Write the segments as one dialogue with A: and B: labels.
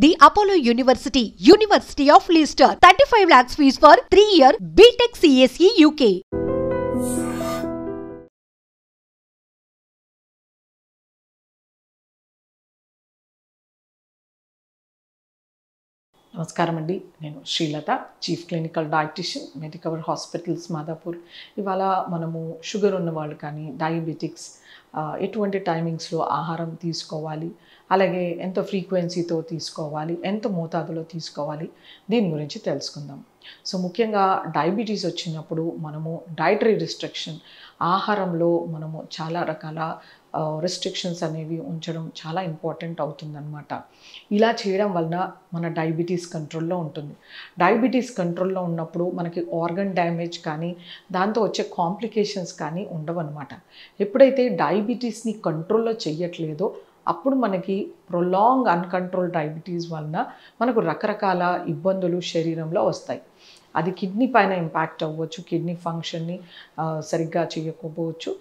A: The Apollo University, University of Leicester, 35 lakhs fees for 3-year BTech CSE UK.
B: నమస్కారం అండి. నేను Srilatha, chief clinical dietitian, Medicover hospitals Madhapur. ఇవాళ మనము sugar ఉన్న వాళ్ళు కానీ డయాబెటిక్స్ ఎటువంటి టైమింగ్స్లో ఆహారం తీసుకోవాలి, అలాగే ఎంత ఫ్రీక్వెన్సీతో తీసుకోవాలి, ఎంత మోతాదులో తీసుకోవాలి, దీని గురించి తెలుసుకుందాం. సో ముఖ్యంగా డయాబెటీస్ వచ్చినప్పుడు మనము డైటరీ రిస్ట్రిక్షన్, ఆహారంలో మనము చాలా రకాల రెస్ట్రిక్షన్స్ అనేవి ఉంచడం చాలా ఇంపార్టెంట్ అవుతుందన్నమాట. ఇలా చేయడం వలన మన డయాబెటీస్ కంట్రోల్లో ఉంటుంది. డయాబెటీస్ కంట్రోల్లో ఉన్నప్పుడు మనకి ఆర్గన్ డ్యామేజ్ కానీ దాంతో వచ్చే కాంప్లికేషన్స్ కానీ ఉండవన్నమాట. ఎప్పుడైతే డయాబెటీస్ని కంట్రోల్లో చేయట్లేదో అప్పుడు మనకి ప్రొలాంగ్ అన్కంట్రోల్ డయాబెటీస్ వలన మనకు రకరకాల ఇబ్బందులు శరీరంలో వస్తాయి. అది కిడ్నీ పైన ఇంపాక్ట్ అవ్వచ్చు, కిడ్నీ ఫంక్షన్ని సరిగ్గా చేయకపోవచ్చు,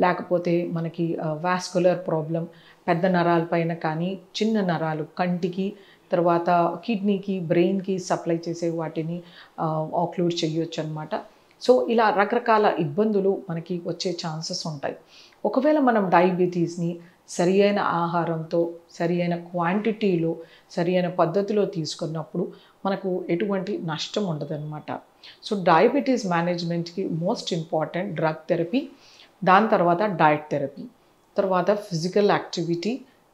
B: లేకపోతే మనకి వాస్కులర్ ప్రాబ్లం, పెద్ద నరాల పైన కానీ చిన్న నరాలు కంటికి, తర్వాత కిడ్నీకి, బ్రెయిన్కి సప్లై చేసే వాటిని ఆక్లూడ్ చేయొచ్చు అనమాట. సో ఇలా రకరకాల ఇబ్బందులు మనకి వచ్చే ఛాన్సెస్ ఉంటాయి. ఒకవేళ మనం డయాబెటీస్ని సరి అయిన ఆహారంతో, సరి అయిన క్వాంటిటీలో, సరి అయిన పద్ధతిలో తీసుకున్నప్పుడు మనకు ఎటువంటి నష్టం ఉండదన్నమాట. సో డయాబెటీస్ మేనేజ్మెంట్కి మోస్ట్ ఇంపార్టెంట్ డ్రగ్ థెరపీ, దాని తర్వాత డయట్ థెరపీ, తర్వాత physical activity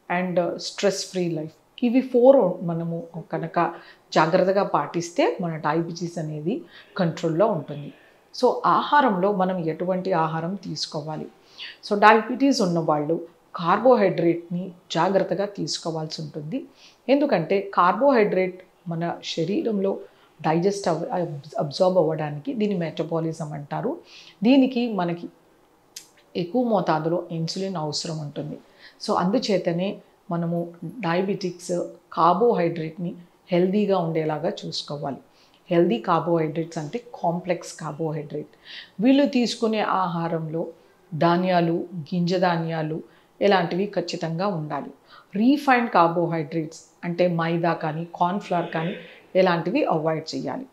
B: and stress free life. ఇవి 4 మనము కనుక జాగ్రత్తగా పాటిస్తే మన డయాబెటీస్ అనేది కంట్రోల్లో ఉంటుంది. సో ఆహారంలో మనం ఎటువంటి ఆహారం తీసుకోవాలి? సో డయాబెటీస్ ఉన్నవాళ్ళు కార్బోహైడ్రేట్ని జాగ్రత్తగా తీసుకోవాల్సి ఉంటుంది. ఎందుకంటే కార్బోహైడ్రేట్ మన శరీరంలో డైజెస్ట్ అబ్జార్బ్ అవ్వడానికి, దీని మెటబాలిజం అంటారు, దీనికి మనకి ఎక్కువ మోతాదులో ఇన్సులిన్ అవసరం ఉంటుంది. సో అందుచేతనే మనము డయాబెటిక్స్ కార్బోహైడ్రేట్ని హెల్దీగా ఉండేలాగా చూసుకోవాలి. హెల్దీ కార్బోహైడ్రేట్స్ అంటే కాంప్లెక్స్ కార్బోహైడ్రేట్. వీళ్ళు తీసుకునే ఆహారంలో ధాన్యాలు, గింజ ధాన్యాలు ఇలాంటివి ఖచ్చితంగా ఉండాలి. రీఫైన్డ్ కార్బోహైడ్రేట్స్ అంటే మైదా కానీ కార్న్ఫ్లవర్ కానీ ఇలాంటివి అవాయిడ్ చేయాలి.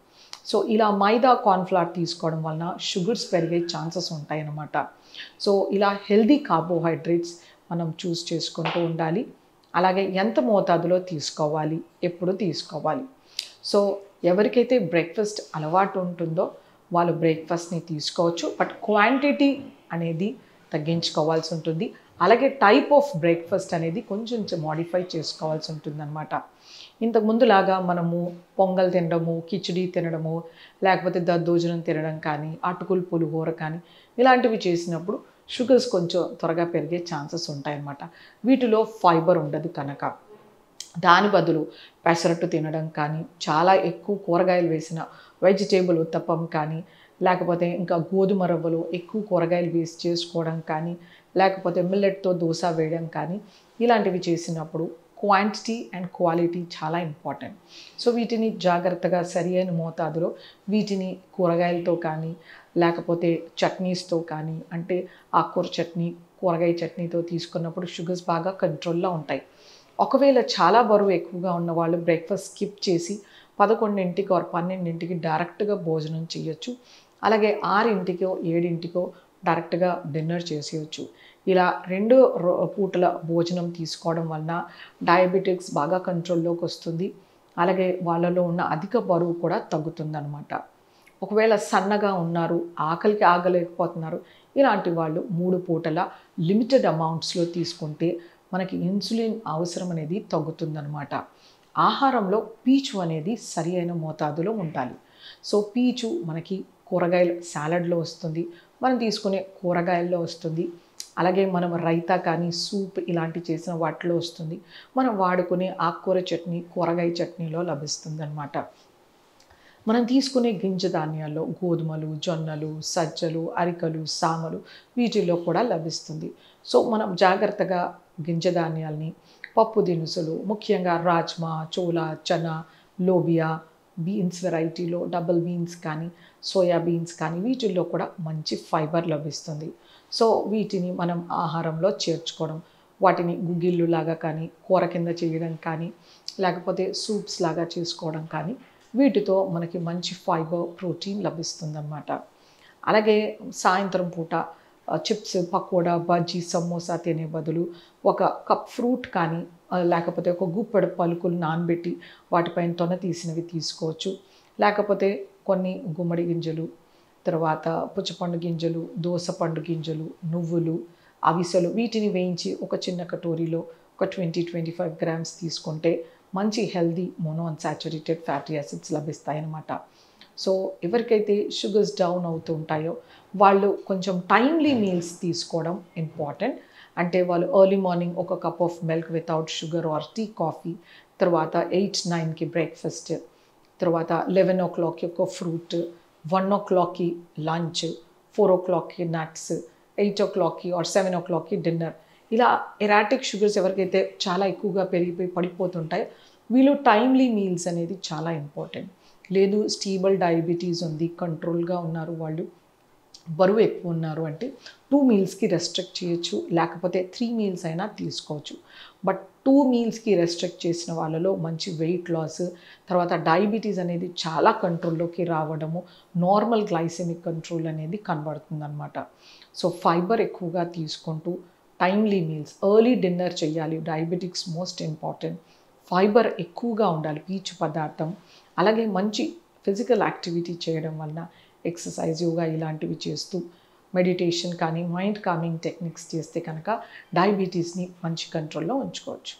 B: సో ఇలా మైదా, కార్న్ఫ్లవర్ తీసుకోవడం వలన షుగర్స్ పెరిగే ఛాన్సెస్ ఉంటాయన్నమాట. సో ఇలా హెల్దీ కార్బోహైడ్రేట్స్ మనం చూస్ చేసుకుంటూ ఉండాలి. అలాగే ఎంత మోతాదులో తీసుకోవాలి, ఎప్పుడు తీసుకోవాలి. సో ఎవరికైతే బ్రేక్ఫాస్ట్ అలవాటు ఉంటుందో వాళ్ళు బ్రేక్ఫాస్ట్ని తీసుకోవచ్చు, బట్ క్వాంటిటీ అనేది తగ్గించుకోవాల్సి ఉంటుంది. అలాగే టైప్ ఆఫ్ బ్రేక్ఫాస్ట్ అనేది కొంచెం మోడిఫై చేసుకోవాల్సి ఉంటుందన్నమాట. ఇంతకు ముందులాగా మనము పొంగల్ తినడము, కిచిడి తినడము, లేకపోతే దద్దోజనం తినడం కానీ, అటుకులు పులిహోర కానీ ఇలాంటివి చేసినప్పుడు షుగర్స్ కొంచెం త్వరగా పెరిగే ఛాన్సెస్ ఉంటాయన్నమాట. వీటిలో ఫైబర్ ఉండదు కనుక దాని బదులు పెసరట్టు తినడం కానీ, చాలా ఎక్కువ కూరగాయలు వేసిన వెజిటేబుల్ ఉత్తప్పం కానీ, లేకపోతే ఇంకా గోధుమ రవ్వలో ఎక్కువ కూరగాయలు వేసి చేసుకోవడం కానీ, లేకపోతే మిల్లెట్తో దోశ వేయడం కానీ ఇలాంటివి చేసినప్పుడు క్వాంటిటీ అండ్ క్వాలిటీ చాలా ఇంపార్టెంట్. సో వీటిని జాగ్రత్తగా సరి అయిన మోతాదులో వీటిని కూరగాయలతో కానీ, లేకపోతే చట్నీస్తో కానీ, అంటే ఆకుకూర చట్నీ, కూరగాయ చట్నీతో తీసుకున్నప్పుడు షుగర్స్ బాగా కంట్రోల్లో ఉంటాయి. ఒకవేళ చాలా బరువు ఎక్కువగా ఉన్న వాళ్ళు బ్రేక్ఫాస్ట్ స్కిప్ చేసి 11ంటికి or 12ంటికి డైరెక్ట్గా భోజనం చేయొచ్చు. అలాగే 6ంటికో 7ంటికో డైరెక్ట్గా డిన్నర్ చేసేయచ్చు. ఇలా 2 పూటల భోజనం తీసుకోవడం వలన డయాబెటిక్స్ బాగా కంట్రోల్లోకి వస్తుంది. అలాగే వాళ్ళలో ఉన్న అధిక బరువు కూడా తగ్గుతుందన్నమాట. ఒకవేళ సన్నగా ఉన్నారు, ఆకలికి ఆగలేకపోతున్నారు, ఇలాంటి వాళ్ళు 3 పూటల లిమిటెడ్ అమౌంట్స్లో తీసుకుంటే మనకి ఇన్సులిన్ అవసరం అనేది తగ్గుతుందన్నమాట. ఆహారంలో పీచు అనేది సరి అయిన మోతాదులో ఉండాలి. సో పీచు మనకి కూరగాయల సాలడ్లో వస్తుంది, మనం తీసుకునే కూరగాయల్లో వస్తుంది, అలాగే మనం రైతా కానీ సూప్ ఇలాంటి చేసిన వాటిలో వస్తుంది, మనం వాడుకునే ఆకుకూర చట్నీ, కూరగాయ చట్నీలో లభిస్తుంది అన్నమాట. మనం తీసుకునే గింజ ధాన్యాల్లో గోధుమలు, జొన్నలు, సజ్జలు, అరికలు, సామలు వీటిల్లో కూడా లభిస్తుంది. సో మనం జాగ్రత్తగా గింజ ధాన్యాల్ని, పప్పు దినుసులు, ముఖ్యంగా రాజ్మా, చోలా, చనా, లోబియా, బీన్స్ వెరైటీలో డబుల్ బీన్స్ కానీ, సోయా బీన్స్ కానీ వీటిల్లో కూడా మంచి ఫైబర్ లభిస్తుంది. సో వీటిని మనం ఆహారంలో చేర్చుకోవడం, వాటిని గుగ్గిళ్ళులాగా కానీ, కూర కింద చేయడం కానీ, లేకపోతే సూప్స్ లాగా చేసుకోవడం కానీ వీటితో మనకి మంచి ఫైబర్ ప్రోటీన్ లభిస్తుందన్నమాట. అలాగే సాయంత్రం పూట చిప్స్, పకోడా, బజ్జీ, సమోసా తినే బదులు ఒక కప్ ఫ్రూట్ కానీ లేకపోతే ఒక గుప్పెడు పలుకులు నానబెట్టి వాటిపైన తొన తీసినవి తీసుకోవచ్చు. లేకపోతే కొన్ని గుమ్మడి గింజలు, తర్వాత పుచ్చపండు గింజలు, దోసపండు గింజలు, నువ్వులు, అవిసెలు వీటిని వేయించి ఒక చిన్న కటోరీలో ఒక 20-25 గ్రామ్స్ తీసుకుంటే మంచి హెల్దీ మోనోఅన్సాచురేటెడ్ ఫ్యాటీ యాసిడ్స్ లభిస్తాయి అన్నమాట. సో ఎవరికైతే షుగర్స్ డౌన్ అవుతూ ఉంటాయో వాళ్ళు కొంచెం టైమ్లీ మీల్స్ తీసుకోవడం ఇంపార్టెంట్. అంటే వాళ్ళు ఎర్లీ మార్నింగ్ ఒక cup of milk without sugar or tea, coffee, తర్వాత 8-9కి బ్రేక్ఫాస్ట్, తర్వాత 11 o'clockకి ఒక ఫ్రూట్, 1 o'clockకి లంచ్, 4 o'clockకి నట్స్, 8 o'clockకి ఆర్ 7 o'clockకి డిన్నర్. ఇలా ఎరాటిక్ షుగర్స్ ఎవరికైతే చాలా ఎక్కువగా పెరిగిపోయి పడిపోతుంటాయో వీళ్ళు టైమ్లీ మీల్స్ అనేది చాలా ఇంపార్టెంట్. లేదు స్టేబుల్ డయాబెటీస్ ఉంది, కంట్రోల్గా ఉన్నారు, వాళ్ళు బరువు ఎక్కువ ఉన్నారు అంటే 2 మీల్స్కి రెస్ట్రిక్ట్ చేయొచ్చు, లేకపోతే 3 మీల్స్ అయినా తీసుకోవచ్చు. బట్ 2 మీల్స్కి రెస్ట్రిక్ట్ చేసిన వాళ్ళలో మంచి వెయిట్ లాస్, తర్వాత డయాబెటీస్ అనేది చాలా కంట్రోల్లోకి రావడము, నార్మల్ గ్లైసెమిక్ కంట్రోల్ అనేది కనబడుతుందన్నమాట. సో ఫైబర్ ఎక్కువగా తీసుకుంటూ టైమ్లీ మీల్స్, ఎర్లీ డిన్నర్ చేయాలి. Diabetics most important. ఫైబర్ ఎక్కువగా ఉండాలి, పీచు పదార్థం. అలాగే మంచి ఫిజికల్ యాక్టివిటీ చేయడం వలన ఎక్సర్సైజ్, యోగా ఇలాంటివి చేస్తూ మెడిటేషన్ కానీ మైండ్ కామింగ్ టెక్నిక్స్ చేస్తే కనుక డయాబెటీస్ని మంచి కంట్రోల్లో ఉంచుకోవచ్చు.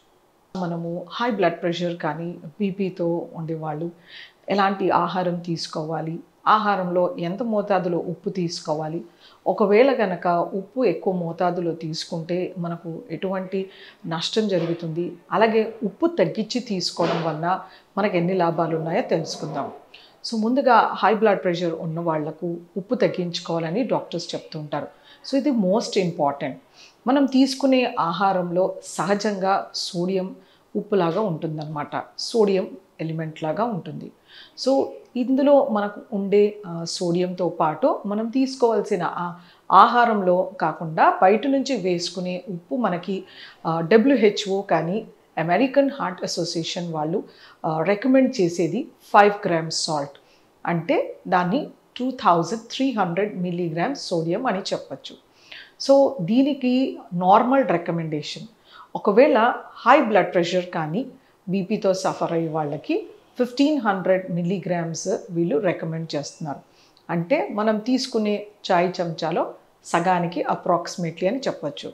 B: మనము హై బ్లడ్ ప్రెషర్ కానీ బీపీతో ఉండేవాళ్ళు ఎలాంటి ఆహారం తీసుకోవాలి, ఆహారంలో ఎంత మోతాదులో ఉప్పు తీసుకోవాలి, ఒకవేళ కనుక ఉప్పు ఎక్కువ మోతాదులో తీసుకుంటే మనకు ఎటువంటి నష్టం జరుగుతుంది, అలాగే ఉప్పు తగ్గించి తీసుకోవడం వల్ల మనకు ఎన్ని లాభాలు ఉన్నాయో తెలుసుకుందాం. సో ముందుగా హై బ్లడ్ ప్రెషర్ ఉన్న వాళ్లకు ఉప్పు తగ్గించుకోవాలని డాక్టర్స్ చెప్తూ ఉంటారు. సో ఇది మోస్ట్ ఇంపార్టెంట్. మనం తీసుకునే ఆహారంలో సహజంగా సోడియం ఉప్పులాగా ఉంటుందన్నమాట, సోడియం ఎలిమెంట్ లాగా ఉంటుంది. సో ఇందులో మనకు ఉండే సోడియంతో పాటు మనం తీసుకోవాల్సిన ఆహారంలో కాకుండా బయట నుంచి వేసుకునే ఉప్పు మనకి WHO కానీ అమెరికన్ హార్ట్ అసోసియేషన్ వాళ్ళు రికమెండ్ చేసేది 5 grams సాల్ట్, అంటే దాన్ని 2300 milligrams సోడియం అని చెప్పచ్చు. సో దీనికి నార్మల్ రికమెండేషన్. ఒకవేళ హై బ్లడ్ ప్రెషర్ కానీ బీపీతో సఫర్ అయ్యే వాళ్ళకి 1500 milligrams వీళ్ళు రికమెండ్ చేస్తున్నారు. అంటే మనం తీసుకునే చాయ్ చెంచాలో సగానికి అప్రాక్సిమేట్లీ అని చెప్పచ్చు.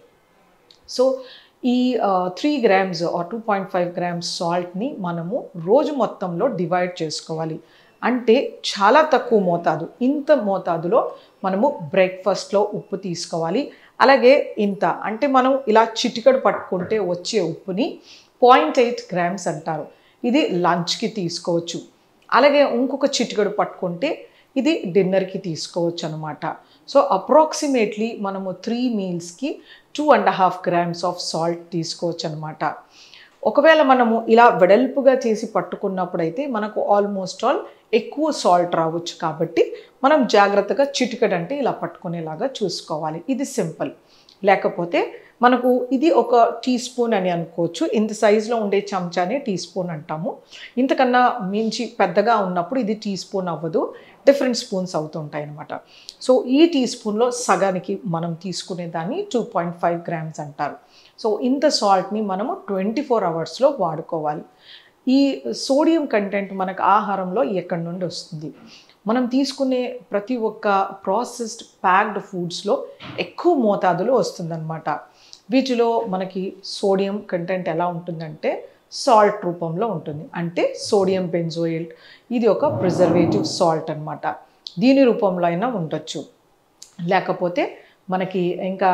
B: సో ఈ 3 grams ఆర్ 2.5 grams సాల్ట్ని మనము రోజు మొత్తంలో డివైడ్ చేసుకోవాలి. అంటే చాలా తక్కువ మోతాదు, ఇంత మోతాదులో మనము బ్రేక్ఫాస్ట్లో ఉప్పు తీసుకోవాలి. అలాగే ఇంత అంటే మనం ఇలా చిటికెడు పట్టుకుంటే వచ్చే ఉప్పుని 0.8 grams అంటారు. ఇది లంచ్కి తీసుకోవచ్చు. అలాగే ఇంకొక చిటికెడు పట్టుకుంటే ఇది డిన్నర్కి తీసుకోవచ్చు అనమాట. సో అప్రాక్సిమేట్లీ మనము 3 మీల్స్కి 2.5 grams ఆఫ్ సాల్ట్ తీసుకోవచ్చు అనమాట. ఒకవేళ మనము ఇలా వెడల్పుగా చేసి పట్టుకున్నప్పుడైతే మనకు ఆల్మోస్ట్ ఆల్ ఎక్కువ సాల్ట్ రావచ్చు. కాబట్టి మనం జాగ్రత్తగా చిటికెడు అంటే ఇలా పట్టుకునేలాగా చూసుకోవాలి. ఇది సింపుల్. లేకపోతే మనకు ఇది ఒక టీ స్పూన్ అని అనుకోవచ్చు. ఇంత సైజులో ఉండే చెంచానే టీ స్పూన్ అంటాము. ఇంతకన్నా మించి పెద్దగా ఉన్నప్పుడు ఇది టీ స్పూన్ అవ్వదు, డిఫరెంట్ స్పూన్స్ అవుతుంటాయి అన్నమాట. సో ఈ టీ స్పూన్లో సగానికి మనం తీసుకునే దాన్ని 2.5 grams అంటారు. సో ఇంత సాల్ట్ని మనము 24 hours వాడుకోవాలి. ఈ సోడియం కంటెంట్ మనకు ఆహారంలో ఎక్కడి నుండి వస్తుంది? మనం తీసుకునే ప్రతి ఒక్క ప్రాసెస్డ్ ప్యాక్డ్ ఫుడ్స్లో ఎక్కువ మోతాదులో వస్తుందన్నమాట. వీటిలో మనకి సోడియం కంటెంట్ ఎలా ఉంటుందంటే సాల్ట్ రూపంలో ఉంటుంది. అంటే సోడియం బెంజోయిల్, ఇది ఒక ప్రిజర్వేటివ్ సాల్ట్ అన్నమాట. దీని రూపంలో అయినా ఉండొచ్చు. లేకపోతే మనకి ఇంకా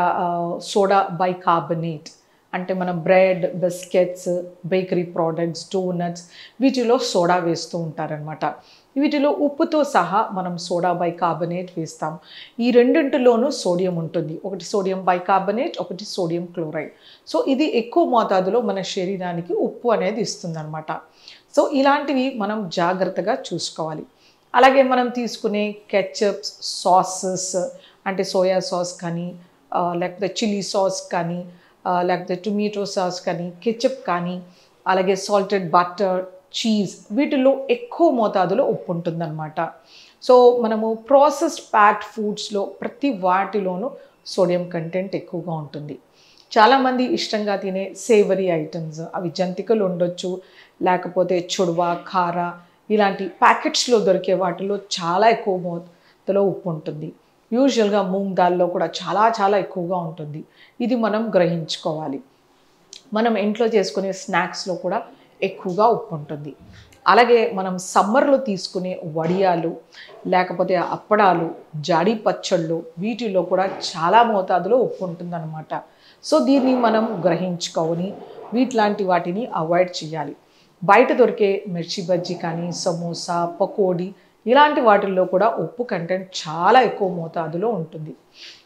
B: సోడా బైకార్బోనేట్, అంటే మనం bread, biscuits, bakery products, donuts వీటిలో సోడా వేస్తూ ఉంటారనమాట. వీటిలో ఉప్పుతో సహా మనం సోడా బైకార్బోనేట్ వేస్తాం. ఈ రెండింటిలోనూ సోడియం ఉంటుంది. ఒకటి సోడియం బైకార్బోనేట్, ఒకటి సోడియం క్లోరైడ్. సో ఇది ఎక్కువ మోతాదులో మన శరీరానికి ఉప్పు అనేది ఇస్తుందన్నమాట. సో ఇలాంటివి మనం జాగ్రత్తగా చూసుకోవాలి. అలాగే మనం తీసుకునే కెచప్స్, సాసెస్ అంటే సోయా సాస్ కానీ లేకపోతే చిల్లీ సాస్ కానీ లేకపోతే టొమాటో సాస్ కానీ కెచప్ కానీ అలాగే సాల్టెడ్ బటర్, చీజ్ వీటిల్లో ఎక్కువ మోతాదులో ఉప్పు ఉంటుందన్నమాట. సో మనము ప్రాసెస్డ్ ప్యాక్డ్ ఫుడ్స్లో ప్రతి వాటిలోనూ సోడియం కంటెంట్ ఎక్కువగా ఉంటుంది. చాలామంది ఇష్టంగా తినే సేవరీ ఐటమ్స్, అవి జంతికలు ఉండొచ్చు, లేకపోతే చుడవ, కార ఇలాంటి ప్యాకెట్స్లో దొరికే వాటిలో చాలా ఎక్కువ మోతాదులో ఉప్పు ఉంటుంది. యూజువల్గా మూంగ్ దాల్లో కూడా చాలా చాలా ఎక్కువగా ఉంటుంది. ఇది మనం గ్రహించుకోవాలి. మనం ఇంట్లో చేసుకునే స్నాక్స్లో కూడా ఎక్కువగా ఉప్పు ఉంటుంది. అలాగే మనం సమ్మర్లో తీసుకునే వడియాలు, లేకపోతే అప్పడాలు, జాడీ పచ్చళ్ళు వీటిలో కూడా చాలా మోతాదులో ఉప్పు ఉంటుందన్నమాట. సో దీన్ని మనం గ్రహించుకొని వీటిలాంటి వాటిని అవాయిడ్ చేయాలి. బయట దొరికే మిర్చి బజ్జీ కానీ, సమోసా, పకోడీ ఇలాంటి వాటిల్లో కూడా ఉప్పు కంటెంట్ చాలా ఎక్కువ మోతాదులో ఉంటుంది.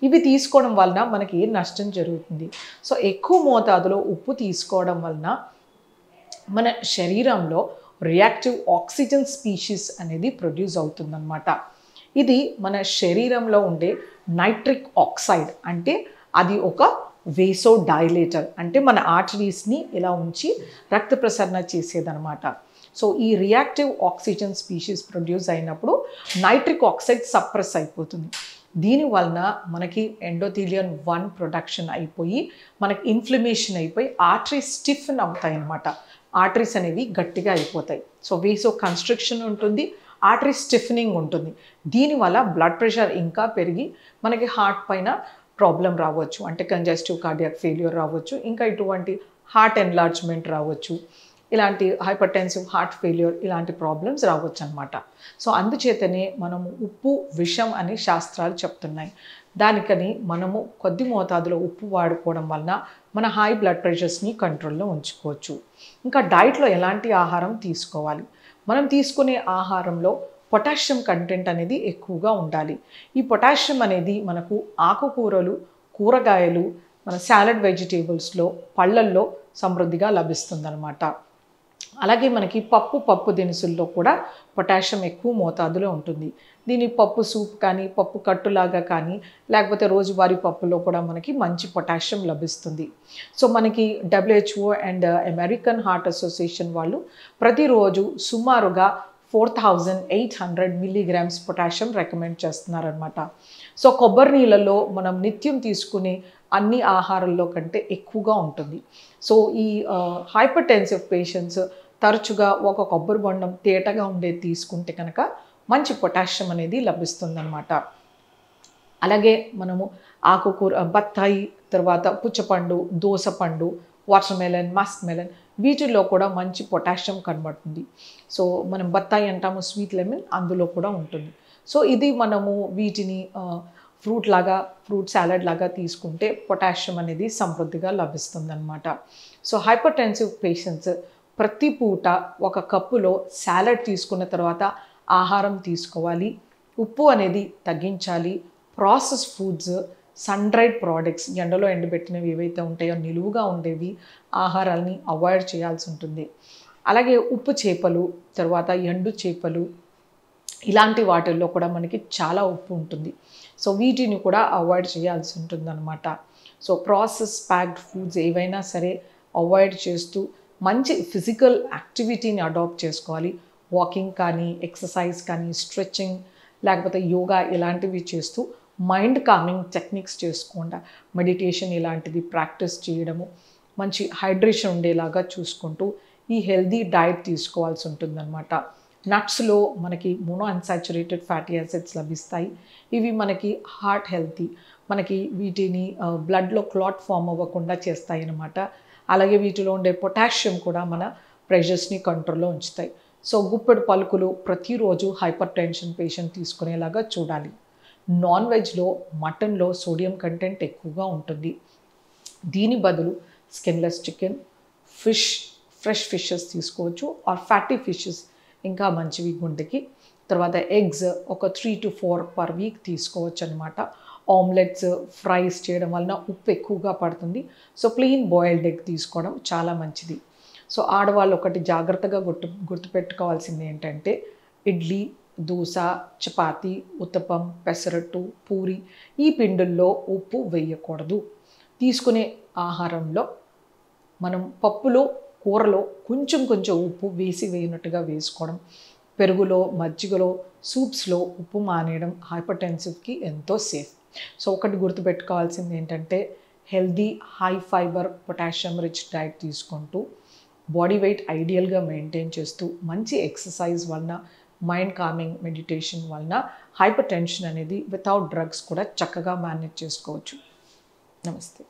B: ఇవి తీసుకోవడం వలన మనకి ఏ నష్టం జరుగుతుంది? సో ఎక్కువ మోతాదులో ఉప్పు తీసుకోవడం వలన మన శరీరంలో రియాక్టివ్ ఆక్సిజన్ స్పీషీస్ అనేది ప్రొడ్యూస్ అవుతుందన్నమాట. ఇది మన శరీరంలో ఉండే నైట్రిక్ ఆక్సైడ్, అంటే అది ఒక వేసో డైలేటర్, అంటే మన ఆర్టరీస్ని ఇలా ఉంచి రక్త ప్రసరణ చేసేదన్నమాట. సో ఈ రియాక్టివ్ ఆక్సిజన్ స్పీషీస్ ప్రొడ్యూస్ అయినప్పుడు నైట్రిక్ ఆక్సైడ్ సప్రెస్ అయిపోతుంది. దీనివలన మనకి ఎండోథీలియన్ 1 ప్రొడక్షన్ అయిపోయి మనకి ఇన్ఫ్లమేషన్ అయిపోయి ఆర్టరీస్ స్టిఫెన్ అవుతాయి అన్నమాట. ఆర్టరీస్ అనేవి గట్టిగా అయిపోతాయి. సో వేసో కన్స్ట్రిక్షన్ ఉంటుంది, ఆర్టరీ స్టిఫెనింగ్ ఉంటుంది. దీనివల్ల బ్లడ్ ప్రెషర్ ఇంకా పెరిగి మనకి హార్ట్ పైన ప్రాబ్లం రావచ్చు, అంటే కంజెస్టివ్ కార్డియాక్ ఫెయిల్యూర్ రావచ్చు, ఇంకా ఇటువంటి హార్ట్ ఎన్లార్జ్మెంట్ రావచ్చు, ఇలాంటి హైపర్టెన్సివ్ హార్ట్ ఫెయిల్యూర్ ఇలాంటి ప్రాబ్లమ్స్ రావచ్చు అనమాట. సో అందుచేతనే మనము ఉప్పు విషం అని శాస్త్రాలు చెప్తున్నాయి. దానికని మనము కొద్ది మోతాదులో ఉప్పు వాడుకోవడం వలన మన హై బ్లడ్ ప్రెషర్స్ని కంట్రోల్లో ఉంచుకోవచ్చు. ఇంకా డైట్లో ఎలాంటి ఆహారం తీసుకోవాలి? మనం తీసుకునే ఆహారంలో పొటాషియం కంటెంట్ అనేది ఎక్కువగా ఉండాలి. ఈ పొటాషియం అనేది మనకు ఆకుకూరలు, కూరగాయలు, మన సాలడ్ వెజిటేబుల్స్లో, పళ్ళల్లో సమృద్ధిగా లభిస్తుందన్నమాట. అలాగే మనకి పప్పు దినుసుల్లో కూడా పొటాషియం ఎక్కువ మోతాదులో ఉంటుంది. దీని పప్పు సూప్ కానీ, పప్పు కట్టులాగా కానీ, లేకపోతే రోజువారీ పప్పులో కూడా మనకి మంచి పొటాషియం లభిస్తుంది. సో మనకి WHO and American heart association వాళ్ళు ప్రతిరోజు సుమారుగా 4800 మిల్లీగ్రామ్స్ పొటాషియం రికమెండ్ చేస్తున్నారనమాట. సో కొబ్బరి నీళ్ళలో మనం నిత్యం తీసుకునే అన్ని ఆహారాల్లో కంటే ఎక్కువగా ఉంటుంది. సో ఈ హైపర్టెన్సివ్ పేషెంట్స్ తరచుగా ఒక కొబ్బరి బొండం తేటగా ఉండేది తీసుకుంటే కనుక మంచి పొటాషియం అనేది లభిస్తుందన్నమాట. అలాగే మనము ఆకుకూర, బత్తాయి, తర్వాత పుచ్చపండు, దోసపండు, వాటర్మెలన్, మస్క్ మెలన్ వీటిల్లో కూడా మంచి పొటాషియం కనబడుతుంది. సో మనం బత్తాయి అంటాము, స్వీట్ లెమన్, అందులో కూడా ఉంటుంది. సో ఇది మనము వీటిని ఫ్రూట్ సాలడ్ లాగా తీసుకుంటే పొటాషియం అనేది సమృద్ధిగా లభిస్తుందన్నమాట. సో హైపర్టెన్సివ్ పేషెంట్స్ ప్రతి పూట ఒక కప్పులో సాలడ్ తీసుకున్న తర్వాత ఆహారం తీసుకోవాలి. ఉప్పు అనేది తగ్గించాలి. Process foods, sun dried products, ఎండలో ఎండబెట్టినవి ఏవైతే ఉంటాయో నిలువుగా ఉండేవి ఆహారాలని అవాయిడ్ చేయాల్సి ఉంటుంది. అలాగే ఉప్పు చేపలు, తర్వాత ఎండు చేపలు ఇలాంటి వాటిల్లో కూడా మనకి చాలా ఉప్పు ఉంటుంది. సో వీటిని కూడా అవాయిడ్ చేయాల్సి ఉంటుందన్నమాట. సో ప్రాసెస్ ప్యాక్డ్ ఫుడ్స్ ఏవైనా సరే అవాయిడ్ చేస్తూ మంచి ఫిజికల్ యాక్టివిటీని అడాప్ట్ చేసుకోవాలి. వాకింగ్ కానీ, ఎక్సర్సైజ్ కానీ, స్ట్రెచ్చింగ్, లేకపోతే యోగా ఇలాంటివి చేస్తూ మైండ్ కామింగ్ టెక్నిక్స్ చేసుకుండా మెడిటేషన్ ఇలాంటిది ప్రాక్టీస్ చేయడము, మంచి హైడ్రేషన్ ఉండేలాగా చూసుకుంటూ ఈ హెల్దీ డైట్ తీసుకోవాల్సి ఉంటుందన్నమాట. నట్స్లో మనకి మోనో అన్సాచురేటెడ్ ఫ్యాటీ యాసిడ్స్ లభిస్తాయి. ఇవి మనకి హార్ట్ హెల్తీ, మనకి వీటిని బ్లడ్లో క్లాట్ ఫామ్ అవ్వకుండా చేస్తాయి అన్నమాట. అలాగే వీటిలో ఉండే పొటాషియం కూడా మన ప్రెషర్స్ని కంట్రోల్లో ఉంచుతాయి. సో గుప్పెడు పలుకులు ప్రతిరోజు హైపర్ టెన్షన్ పేషెంట్ తీసుకునేలాగా చూడాలి. నాన్ వెజ్లో, మటన్లో సోడియం కంటెంట్ ఎక్కువగా ఉంటుంది. దీని బదులు స్కిన్లెస్ చికెన్, ఫ్రెష్ ఫిషెస్ తీసుకోవచ్చు. ఆర్ ఫ్యాటీ ఫిషెస్ ఇంకా మంచివి గుండెకి. తర్వాత ఎగ్స్ ఒక 3 to 4 పర్ వీక్ తీసుకోవచ్చు అనమాట. ఆమ్లెట్స్, ఫ్రైస్ చేయడం వలన ఉప్పు ఎక్కువగా పడుతుంది. సో ప్లెయిన్ బాయిల్డ్ ఎగ్ తీసుకోవడం చాలా మంచిది. సో ఆడవాళ్ళు ఒకటి జాగ్రత్తగా గుర్తుపెట్టుకోవాల్సింది ఏంటంటే ఇడ్లీ, దోశ, చపాతి, ఉత్తపం, పెసరట్టు, పూరి ఈ పిండుల్లో ఉప్పు వేయకూడదు. తీసుకునే ఆహారంలో మనం పప్పులో కూరలో కొంచెం కొంచెం ఉప్పు వేసినట్టుగా వేసుకోవడం, పెరుగులో, మజ్జిగలో, సూప్స్లో ఉప్పు మానేయడం హైపర్ టెన్సివ్కి ఎంతో సేఫ్. సో ఒకటి గుర్తుపెట్టుకోవాల్సింది ఏంటంటే healthy, high fibre, potassium rich diet తీసుకుంటూ బాడీ వెయిట్ ఐడియల్గా మెయింటైన్ చేస్తూ మంచి ఎక్సర్సైజ్ వలన, మైండ్ కామింగ్ మెడిటేషన్ వలన హైపర్ టెన్షన్ అనేది వితౌట్ డ్రగ్స్ కూడా చక్కగా మేనేజ్ చేసుకోవచ్చు. నమస్తే.